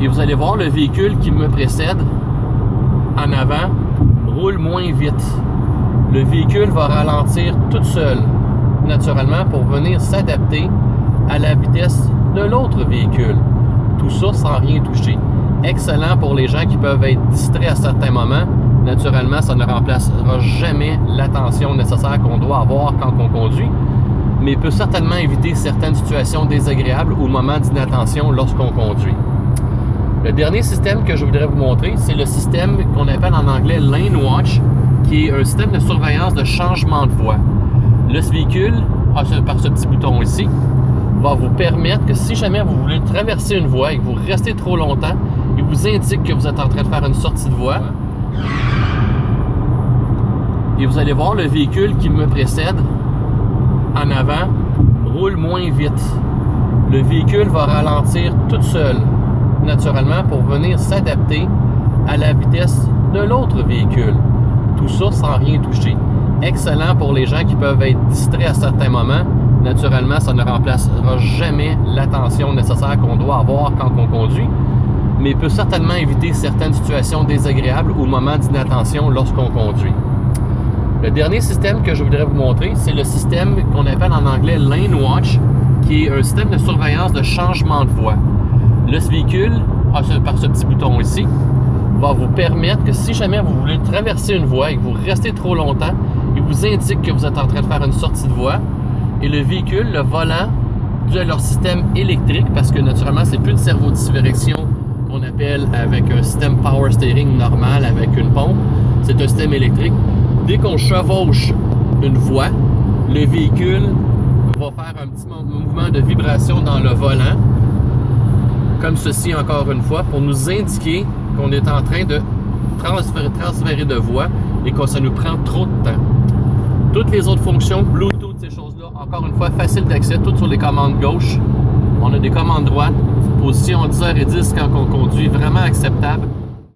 Et vous allez voir le véhicule qui me précède en avant roule moins vite. Le véhicule va ralentir tout seul, naturellement, pour venir s'adapter à la vitesse de l'autre véhicule. Tout ça sans rien toucher. Excellent pour les gens qui peuvent être distraits à certains moments. Naturellement, ça ne remplacera jamais l'attention nécessaire qu'on doit avoir quand on conduit, mais peut certainement éviter certaines situations désagréables au moment d'inattention lorsqu'on conduit. Le dernier système que je voudrais vous montrer, c'est le système qu'on appelle en anglais Lane Watch, qui est un système de surveillance de changement de voie. Le véhicule, par ce petit bouton ici, va vous permettre que si jamais vous voulez traverser une voie et que vous restez trop longtemps, il vous indique que vous êtes en train de faire une sortie de voie. Et vous allez voir le véhicule qui me précède en avant roule moins vite. Le véhicule va ralentir tout seul, naturellement, pour venir s'adapter à la vitesse de l'autre véhicule. Tout ça sans rien toucher. Excellent pour les gens qui peuvent être distraits à certains moments. Naturellement, ça ne remplacera jamais l'attention nécessaire qu'on doit avoir quand on conduit, mais peut certainement éviter certaines situations désagréables au moment d'inattention lorsqu'on conduit. Le dernier système que je voudrais vous montrer, c'est le système qu'on appelle en anglais Lane Watch, qui est un système de surveillance de changement de voie. Le véhicule, par ce petit bouton ici, va vous permettre que si jamais vous voulez traverser une voie et que vous restez trop longtemps, il vous indique que vous êtes en train de faire une sortie de voie. Et le véhicule, le volant de leur système électrique, parce que naturellement, c'est plus une servo-direction qu'on appelle avec un système power steering normal avec une pompe. C'est un système électrique. Dès qu'on chevauche une voie, le véhicule va faire un petit mouvement de vibration dans le volant, comme ceci encore une fois, pour nous indiquer qu'on est en train de transférer de voie et que ça nous prend trop de temps. Toutes les autres fonctions, Bluetooth, ces choses-là, encore une fois, facile d'accès, toutes sur les commandes gauche. On a des commandes droites, position 10h10 quand on conduit, vraiment acceptable.